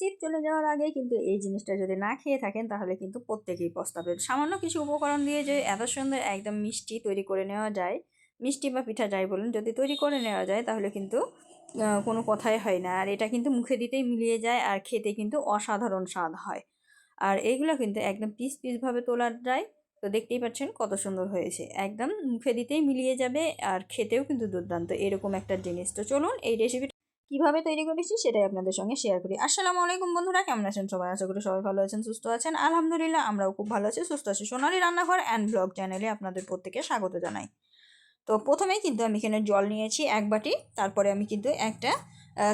শীত চলে যাওয়ার আগে কিন্তু এই জিনিসটা যদি না খেয়ে থাকেন তাহলে কিন্তু প্রত্যেকেই পস্তাবেন। সামান্য কিছু উপকরণ দিয়ে যে এত সুন্দর একদম মিষ্টি তৈরি করে নেওয়া যায়, মিষ্টি বা পিঠা যাই বলুন, যদি তৈরি করে নেওয়া যায় তাহলে কিন্তু কোনো কথাই হয় না। আর এটা কিন্তু মুখে দিতেই মিলিয়ে যায় আর খেতে কিন্তু অসাধারণ স্বাদ হয়। আর এইগুলো কিন্তু একদম পিস পিসভাবে তোলা যায়। তো দেখতেই পাচ্ছেন কত সুন্দর হয়েছে, একদম মুখে দিতেই মিলিয়ে যাবে আর খেতেও কিন্তু দুর্দান্ত এরকম একটা জিনিস। তো চলুন এই রেসিপিটা কীভাবে তৈরি করেছি সেটাই আপনাদের সঙ্গে শেয়ার করি। আসসালামু আলাইকুম বন্ধুরা, কেমন আছেন সবাই? আশা করি সবাই ভালো আছেন, সুস্থ আছেন। আলহামদুলিল্লাহ আমরাও খুব ভালো আছি, সুস্থ আছি। সোনালী রান্নাঘর অ্যান্ড ব্লগ চ্যানেলে আপনাদের প্রত্যেকে স্বাগত জানাই। তো প্রথমেই কিন্তু আমি এখানে জল নিয়েছি 1 বাটি, তারপরে আমি কিন্তু একটা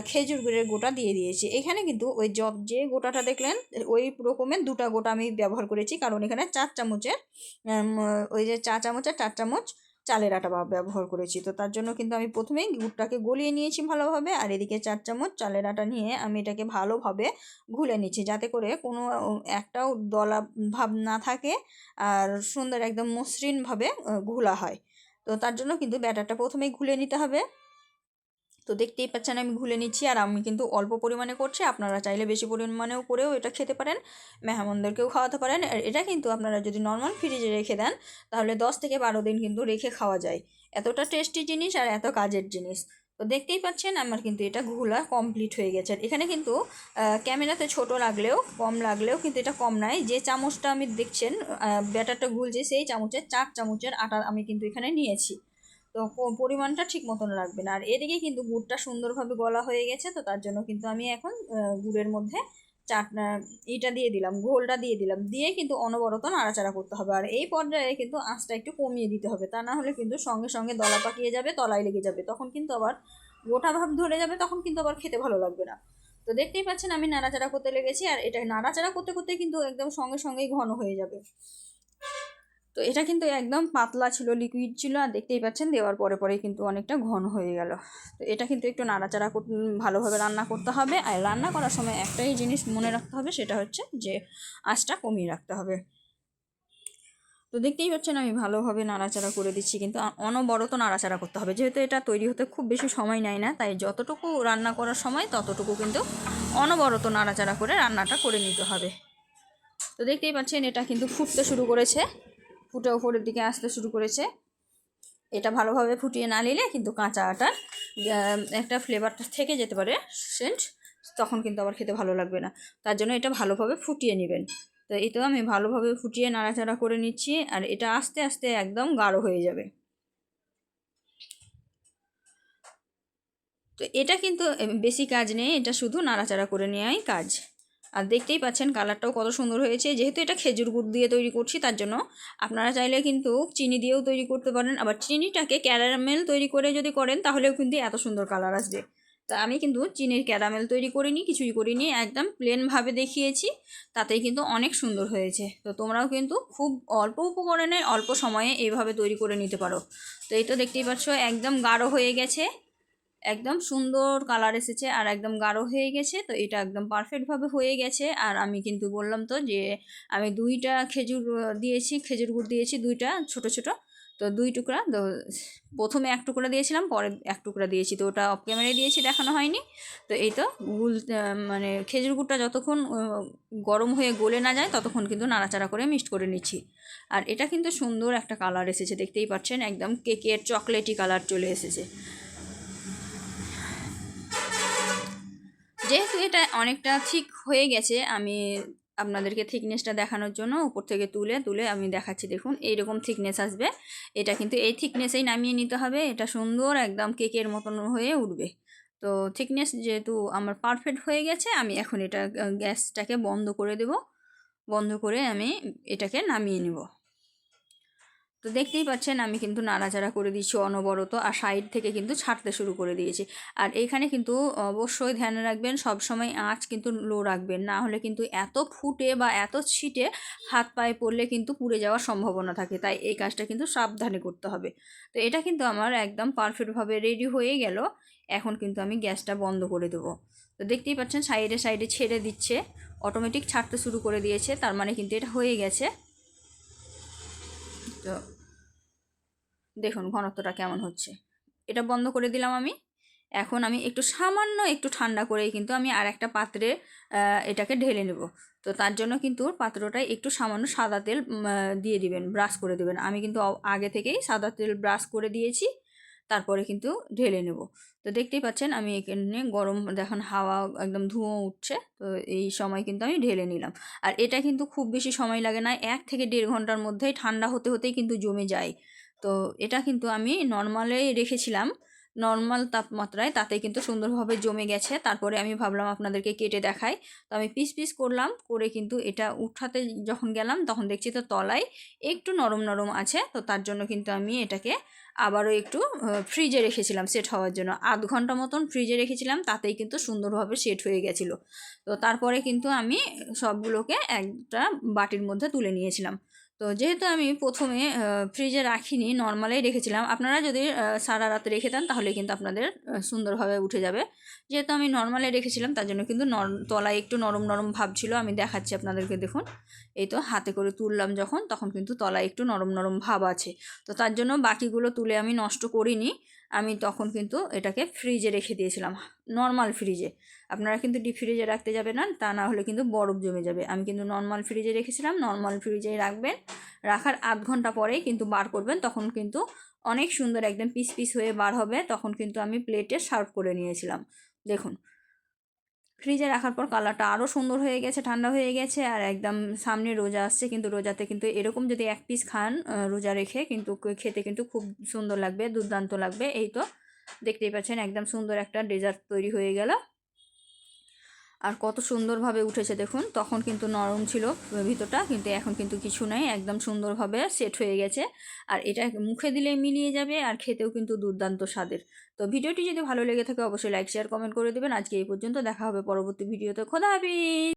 খেজুর গুড়ের গোটা দিয়ে দিয়েছি। এখানে কিন্তু ওই যে গোটাটা দেখলেন ওই রকমের 2টা গোটা আমি ব্যবহার করেছি, কারণ এখানে 4 চামচের ওই যে চা চামচের 4 চামচ চালের আটা ব্যবহার করেছি। তো তার জন্য কিন্তু আমি প্রথমেই গুড়টাকে গলিয়ে নিয়েছি ভালোভাবে, আর এদিকে 4 চামচ চালের আটা নিয়ে আমি এটাকে ভালোভাবে ঘুলে নিচ্ছি, যাতে করে কোনো একটাও দলা ভাব না থাকে আর সুন্দর একদম মসৃণভাবে ঘোলা হয়। তো তার জন্য কিন্তু ব্যাটারটা প্রথমেই ঘুলে নিতে হবে। তো দেখতেই পাচ্ছেন আমি ঘুলে নিচ্ছি, আর আমি কিন্তু অল্প পরিমাণে করছি, আপনারা চাইলে বেশি পরিমাণেও করেও এটা খেতে পারেন, মেহমানদেরকেও খাওয়াতে পারেন। আর এটা কিন্তু আপনারা যদি নর্মাল ফ্রিজে রেখে দেন তাহলে 10 থেকে 12 দিন কিন্তু রেখে খাওয়া যায়। এতটা টেস্টি জিনিস আর এত কাজের জিনিস। তো দেখতেই পাচ্ছেন আমার কিন্তু এটা ঘোলা কমপ্লিট হয়ে গেছে। আর এখানে কিন্তু ক্যামেরাতে ছোট লাগলেও কম লাগলেও কিন্তু এটা কম নাই। যে চামচটা আমি দেখছেন ব্যাটারটা গুলছে সেই চামচের 4 চামচের আটা আমি কিন্তু এখানে নিয়েছি। তো পরিমাণটা ঠিক মতন রাখবেন। আর এদিকে কিন্তু গুড়টা সুন্দরভাবে গলা হয়ে গেছে, তো তার জন্য কিন্তু আমি এখন গুড়ের মধ্যে এটা দিয়ে দিলাম, ঘোলটা দিয়ে দিলাম, দিয়ে কিন্তু অনবরত নাড়াচাড়া করতে হবে। আর এই পর্যায়ে কিন্তু আঁচটা একটু কমিয়ে দিতে হবে, তা না হলে কিন্তু সঙ্গে সঙ্গে দলা পাকিয়ে যাবে, তলায় লেগে যাবে, তখন কিন্তু আবার গোটা ভাব ধরে যাবে, তখন কিন্তু আবার খেতে ভালো লাগবে না। তো দেখতেই পাচ্ছেন আমি নাড়াচাড়া করতে লেগেছি, আর এটা নাড়াচাড়া করতে করতে কিন্তু একদম সঙ্গে সঙ্গেই ঘন হয়ে যাবে। তো এটা কিন্তু একদম পাতলা ছিল, লিকুইড ছিল, আর দেখতেই পাচ্ছেন দেওয়ার পরে পরেই কিন্তু অনেকটা ঘন হয়ে গেল। তো এটা কিন্তু একটু নাড়াচাড়া ভালোভাবে রান্না করতে হবে। আর রান্না করার সময় একটাই জিনিস মনে রাখতে হবে, সেটা হচ্ছে যে আঁচটা কমিয়ে রাখতে হবে। তো দেখতেই পাচ্ছেন আমি ভালোভাবে নাড়াচাড়া করে দিচ্ছি, কিন্তু অনবরত নাড়াচাড়া করতে হবে, যেহেতু এটা তৈরি হতে খুব বেশি সময় নেয় না, তাই যতটুকু রান্না করার সময় ততটুকু কিন্তু অনবরত নাড়াচাড়া করে রান্নাটা করে নিতে হবে। তো দেখতেই পাচ্ছেন এটা কিন্তু ফুটতে শুরু করেছে, ফুটে ওপরের দিকে আসতে শুরু করেছে। এটা ভালোভাবে ফুটিয়ে না নিলে কিন্তু কাঁচা আটার একটা ফ্লেভারটা থেকে যেতে পারে, সেন্ট, তখন কিন্তু আবার খেতে ভালো লাগবে না। তার জন্য এটা ভালোভাবে ফুটিয়ে নেবেন। তো এই তো আমি ভালোভাবে ফুটিয়ে নাড়াচাড়া করে নিচ্ছি, আর এটা আস্তে আস্তে একদম গাঢ় হয়ে যাবে। তো এটা কিন্তু বেশি কাজ নেই, এটা শুধু নাড়াচাড়া করে নেওয়াই কাজ। আর দেখতেই পাচ্ছেন কালারটাও কত সুন্দর হয়েছে। যেহেতু এটা খেজুর গুড় দিয়ে তৈরি করছি, তার জন্য আপনারা চাইলে কিন্তু চিনি দিয়েও তৈরি করতে পারেন। আবার চিনিটাকে ক্যারামেল তৈরি করে যদি করেন তাহলেও কিন্তু এত সুন্দর কালার আসবে। তা আমি কিন্তু চিনির ক্যারামেল তৈরি করিনি, কিছুই করিনি, একদম প্লেনভাবে দেখিয়েছি, তাতেই কিন্তু অনেক সুন্দর হয়েছে। তো তোমরাও কিন্তু খুব অল্প উপকরণে অল্প সময়ে এইভাবে তৈরি করে নিতে পারো। তো এই তো দেখতেই পাচ্ছ একদম গাঢ় হয়ে গেছে, একদম সুন্দর কালার এসেছে আর একদম গাঢ় হয়ে গেছে। তো এটা একদম পারফেক্টভাবে হয়ে গেছে। আর আমি কিন্তু বললাম তো যে আমি 2টা খেজুর দিয়েছি, খেজুর গুড় দিয়েছি 2টা ছোট ছোট। তো 2 টুকরা, তো প্রথমে 1 টুকরা দিয়েছিলাম, পরে 1 টুকরা দিয়েছি, তো ওটা অফ ক্যামেরায় দিয়েছি, দেখানো হয়নি। তো এই তো মানে খেজুর গুড়টা যতক্ষণ গরম হয়ে গলে না যায় ততক্ষণ কিন্তু নাড়াচাড়া করে মিক্সড করে নিচ্ছি। আর এটা কিন্তু সুন্দর একটা কালার এসেছে, দেখতেই পাচ্ছেন একদম কেকের চকলেটি কালার চলে এসেছে। যেহেতু এটা অনেকটা ঠিক হয়ে গেছে, আমি আপনাদেরকে থিকনেসটা দেখানোর জন্য উপর থেকে তুলে তুলে আমি দেখাচ্ছি। দেখুন এইরকম থিকনেস আসবে, এটা কিন্তু এই থিকনেসেই নামিয়ে নিতে হবে। এটা সুন্দর একদম কেকের মতন হয়ে উঠবে। তো থিকনেস যেহেতু আমার পারফেক্ট হয়ে গেছে, আমি এখন এটা গ্যাসটাকে বন্ধ করে দেব, বন্ধ করে আমি এটাকে নামিয়ে নেব। তো দেখতেই পাচ্ছেন আমি কিন্তু নাড়াচাড়া করে দিচ্ছি অনবরত, আর সাইড থেকে কিন্তু ছাড়তে শুরু করে দিয়েছি। আর এইখানে কিন্তু অবশ্যই ধ্যান রাখবেন, সব সময় আঁচ কিন্তু লো রাখবেন, না হলে কিন্তু এত ফুটে বা এত ছিটে হাত পায়ে পড়লে কিন্তু পুড়ে যাওয়ার সম্ভাবনা থাকে, তাই এই কাজটা কিন্তু সাবধানে করতে হবে। তো এটা কিন্তু আমার একদম পারফেক্টভাবে রেডি হয়ে গেল। এখন কিন্তু আমি গ্যাসটা বন্ধ করে দেবো। তো দেখতেই পাচ্ছেন সাইডে সাইডে ছেড়ে দিচ্ছে, অটোমেটিক ছাড়তে শুরু করে দিয়েছে, তার মানে কিন্তু এটা হয়ে গেছে। তো দেখুন ঘনত্বটা কেমন হচ্ছে। এটা বন্ধ করে দিলাম আমি। এখন আমি একটু সামান্য একটু ঠান্ডা করেই কিন্তু আমি আর একটা পাত্রে এটাকে ঢেলে নেব। তো তার জন্য কিন্তু পাত্রটায় একটু সামান্য সাদা তেল দিয়ে দিবেন, ব্রাশ করে দেবেন। আমি কিন্তু আগে থেকেই সাদা তেল ব্রাশ করে দিয়েছি, তারপরে কিন্তু ঢেলে নেব। তো দেখতেই পাচ্ছেন আমি এখানে গরম দেখুন হাওয়া একদম ধোঁয়া উঠছে, তো এই সময় কিন্তু আমি ঢেলে নিলাম। আর এটা কিন্তু খুব বেশি সময় লাগে না, 1 থেকে 1.5 ঘন্টার মধ্যেই ঠান্ডা হতে হতেই কিন্তু জমে যায়। তো এটা কিন্তু আমি নর্মালেই রেখেছিলাম, নর্মাল তাপমাত্রায়, তাতে কিন্তু সুন্দরভাবে জমে গেছে। তারপরে আমি ভাবলাম আপনাদেরকে কেটে দেখাই। তো আমি পিস পিস করলাম, করে কিন্তু এটা উঠাতে যখন গেলাম তখন দেখছি তো তলায় একটু নরম নরম আছে। তো তার জন্য কিন্তু আমি এটাকে আবারও একটু ফ্রিজে রেখেছিলাম সেট হওয়ার জন্য, 1/2 ঘন্টা মতন ফ্রিজে রেখেছিলাম, তাতেই কিন্তু সুন্দরভাবে সেট হয়ে গেছিলো। তো তারপরে কিন্তু আমি সবগুলোকে একটা বাটির মধ্যে তুলে নিয়েছিলাম। তো যেহেতু আমি প্রথমে ফ্রিজে রাখিনি, নর্মালেই রেখেছিলাম, আপনারা যদি সারা রাত রেখে দেন তাহলে কিন্তু আপনাদের সুন্দরভাবে উঠে যাবে। যেহেতু আমি নর্মালে রেখেছিলাম তার জন্য কিন্তু তলায় একটু নরম নরম ভাব ছিল। আমি দেখাচ্ছি আপনাদেরকে, দেখুন এই তো হাতে করে তুললাম যখন, তখন কিন্তু তলায় একটু নরম নরম ভাব আছে। তো তার জন্য বাকিগুলো তুলে আমি নষ্ট করিনি, আমি তখন কিন্তু এটাকে ফ্রিজে রেখে দিয়েছিলাম, নর্মাল ফ্রিজে। আপনারা কিন্তু ডিপ ফ্রিজে রাখতে যাবে না, তা না হলে কিন্তু বরফ জমে যাবে। আমি কিন্তু নর্মাল ফ্রিজে রেখেছিলাম, নর্মাল ফ্রিজেই রাখবেন। রাখার 1/2 ঘন্টা পরেই কিন্তু বার করবেন, তখন কিন্তু অনেক সুন্দর একদম পিস পিস হয়ে বার হবে। তখন কিন্তু আমি প্লেটে সার্ভ করে নিয়েছিলাম। দেখুন ফ্রিজে রাখার পর কালারটা আরও সুন্দর হয়ে গেছে, ঠান্ডা হয়ে গেছে। আর একদম সামনে রোজা আসছে, কিন্তু রোজাতে কিন্তু এরকম যদি 1 পিস খান রোজা রেখে, কিন্তু খেতে কিন্তু খুব সুন্দর লাগবে, দুর্দান্ত লাগবে। এই তো দেখতেই পাচ্ছেন একদম সুন্দর একটা ডেজার্ট তৈরি হয়ে গেল। আর কত সুন্দরভাবে উঠেছে দেখুন, তখন কিন্তু নরম ছিল ভিতরটা, কিন্তু এখন কিন্তু কিছু নেই, একদম সুন্দরভাবে সেট হয়ে গেছে। আর এটা মুখে দিলে মিলিয়ে যাবে, আর খেতেও কিন্তু দুর্দান্ত স্বাদের। তো ভিডিওটি যদি ভালো লেগে থাকে অবশ্যই লাইক শেয়ার কমেন্ট করে দেবেন। আজকে এই পর্যন্ত, দেখা হবে পরবর্তী ভিডিওতে। খোদা হাফেজ।